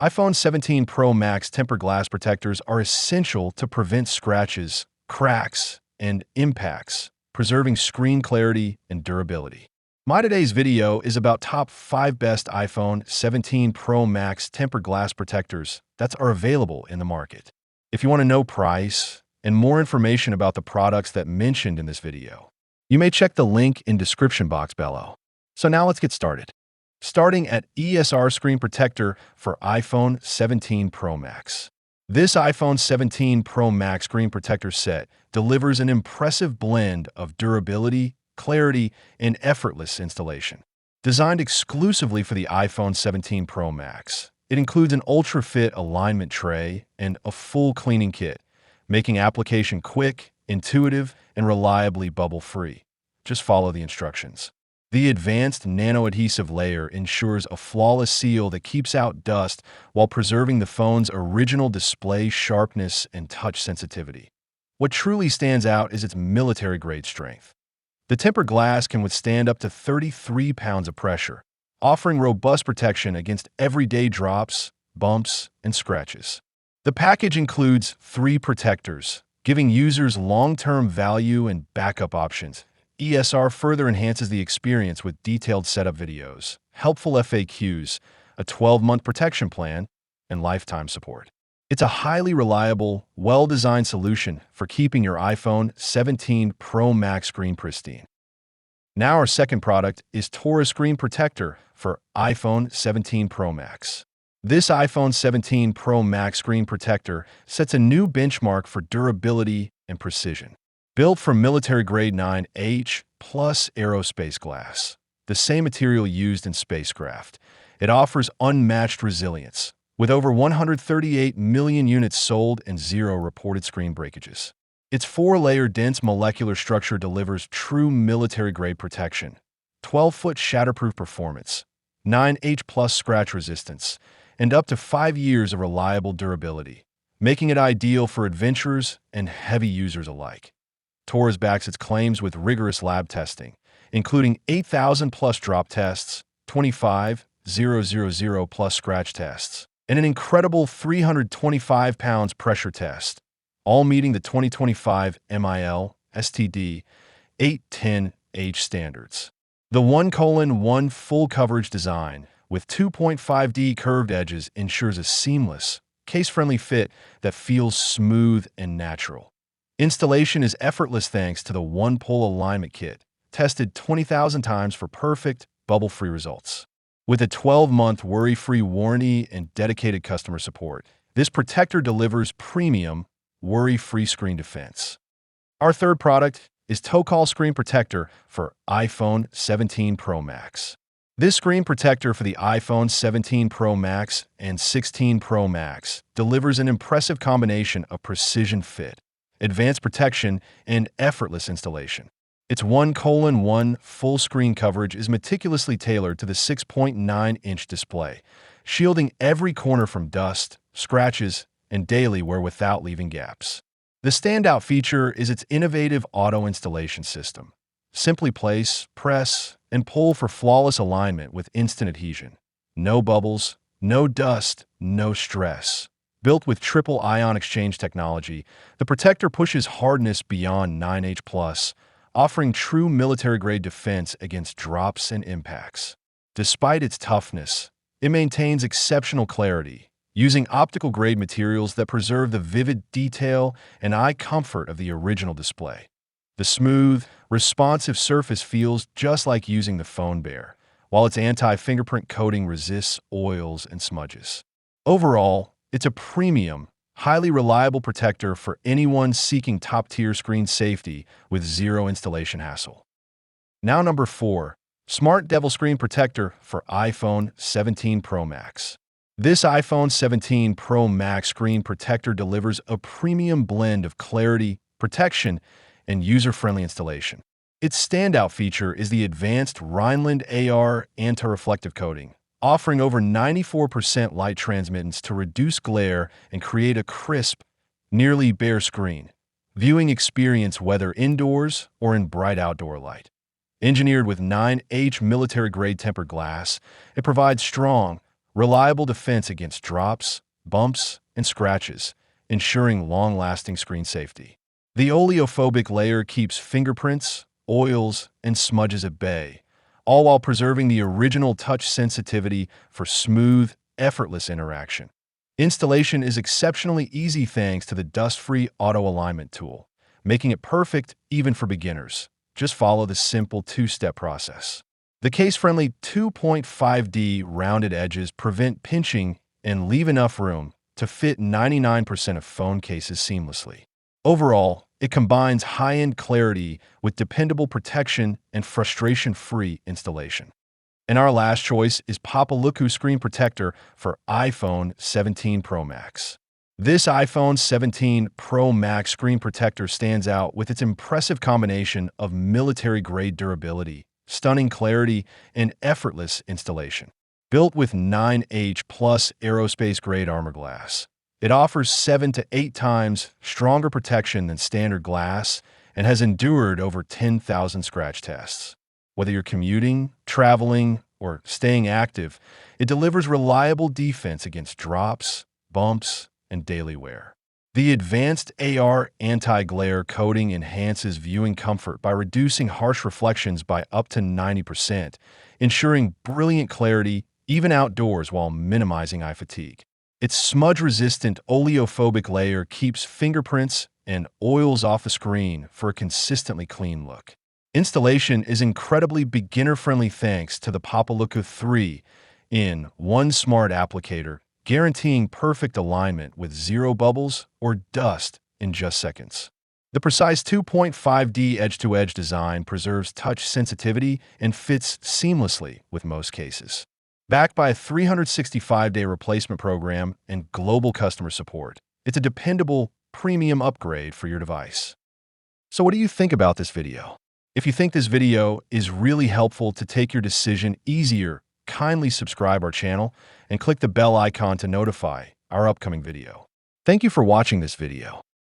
iPhone 17 Pro Max tempered glass protectors are essential to prevent scratches, cracks, and impacts, preserving screen clarity and durability. My today's video is about top 5 best iPhone 17 Pro Max tempered glass protectors that are available in the market. If you want to know price and more information about the products that mentioned in this video, you may check the link in description box below. So now let's get started. Starting at ESR Screen Protector for iPhone 17 Pro Max. This iPhone 17 Pro Max Screen Protector set delivers an impressive blend of durability, clarity, and effortless installation. Designed exclusively for the iPhone 17 Pro Max, it includes an UltraFit alignment tray and a full cleaning kit, making application quick, intuitive, and reliably bubble-free. Just follow the instructions. The advanced nano-adhesive layer ensures a flawless seal that keeps out dust while preserving the phone's original display sharpness and touch sensitivity. What truly stands out is its military-grade strength. The tempered glass can withstand up to 33 pounds of pressure, offering robust protection against everyday drops, bumps, and scratches. The package includes 3 protectors, giving users long-term value and backup options. ESR further enhances the experience with detailed setup videos, helpful FAQs, a 12-month protection plan, and lifetime support. It's a highly reliable, well-designed solution for keeping your iPhone 17 Pro Max screen pristine. Now our second product is Torras Screen Protector for iPhone 17 Pro Max. This iPhone 17 Pro Max screen protector sets a new benchmark for durability and precision. Built from military-grade 9H plus aerospace glass, the same material used in spacecraft, it offers unmatched resilience, with over 138 million units sold and 0 reported screen breakages. Its 4-layer dense molecular structure delivers true military-grade protection, 12-foot shatterproof performance, 9H plus scratch resistance, and up to 5 years of reliable durability, making it ideal for adventurers and heavy users alike. Torras backs its claims with rigorous lab testing, including 8,000 plus drop tests, 25,000 plus scratch tests, and an incredible 325 pounds pressure test, all meeting the 2025 MIL STD 810H standards. The 1:1 full coverage design with 2.5D curved edges ensures a seamless, case-friendly fit that feels smooth and natural. Installation is effortless thanks to the one-pull alignment kit, tested 20,000 times for perfect, bubble-free results. With a 12-month worry-free warranty and dedicated customer support, this protector delivers premium, worry-free screen defense. Our third product is Tocol Screen Protector for iPhone 17 Pro Max. This screen protector for the iPhone 17 Pro Max and 16 Pro Max delivers an impressive combination of precision fit, advanced protection, and effortless installation. Its 1:1 full screen coverage is meticulously tailored to the 6.9-inch display, shielding every corner from dust, scratches, and daily wear without leaving gaps. The standout feature is its innovative auto installation system. Simply place, press, and pull for flawless alignment with instant adhesion. No bubbles, no dust, no stress. Built with triple ion exchange technology, the protector pushes hardness beyond 9H+, offering true military-grade defense against drops and impacts. Despite its toughness, it maintains exceptional clarity, using optical-grade materials that preserve the vivid detail and eye comfort of the original display. The smooth, responsive surface feels just like using the phone bare, while its anti-fingerprint coating resists oils and smudges. Overall, it's a premium, highly reliable protector for anyone seeking top-tier screen safety with 0 installation hassle. Now number 4, Smartdevil Screen Protector for iPhone 17 Pro Max. This iPhone 17 Pro Max screen protector delivers a premium blend of clarity, protection, and user-friendly installation. Its standout feature is the advanced Rheinland AR anti-reflective coating, offering over 94% light transmittance to reduce glare and create a crisp, nearly bare screen viewing experience whether indoors or in bright outdoor light. Engineered with 9H military-grade tempered glass, it provides strong, reliable defense against drops, bumps, and scratches, ensuring long-lasting screen safety. The oleophobic layer keeps fingerprints, oils, and smudges at bay, all while preserving the original touch sensitivity for smooth, effortless interaction. Installation is exceptionally easy thanks to the dust-free auto-alignment tool, making it perfect even for beginners. Just follow the simple two-step process. The case-friendly 2.5D rounded edges prevent pinching and leave enough room to fit 99% of phone cases seamlessly. Overall, it combines high-end clarity with dependable protection and frustration-free installation. And our last choice is Popoluku Screen Protector for iPhone 17 Pro Max. This iPhone 17 Pro Max screen protector stands out with its impressive combination of military-grade durability, stunning clarity, and effortless installation. Built with 9H plus aerospace-grade armor glass, it offers 7 to 8 times stronger protection than standard glass and has endured over 10,000 scratch tests. Whether you're commuting, traveling, or staying active, it delivers reliable defense against drops, bumps, and daily wear. The advanced AR anti-glare coating enhances viewing comfort by reducing harsh reflections by up to 90%, ensuring brilliant clarity even outdoors while minimizing eye fatigue. Its smudge-resistant oleophobic layer keeps fingerprints and oils off the screen for a consistently clean look. Installation is incredibly beginner-friendly thanks to the Popoluku 3-in-1 smart applicator, guaranteeing perfect alignment with zero bubbles or dust in just seconds. The precise 2.5D edge-to-edge design preserves touch sensitivity and fits seamlessly with most cases. Backed by a 365-day replacement program and global customer support, it's a dependable, premium upgrade for your device. So what do you think about this video? If you think this video is really helpful to take your decision easier, kindly subscribe our channel and click the bell icon to notify our upcoming video. Thank you for watching this video.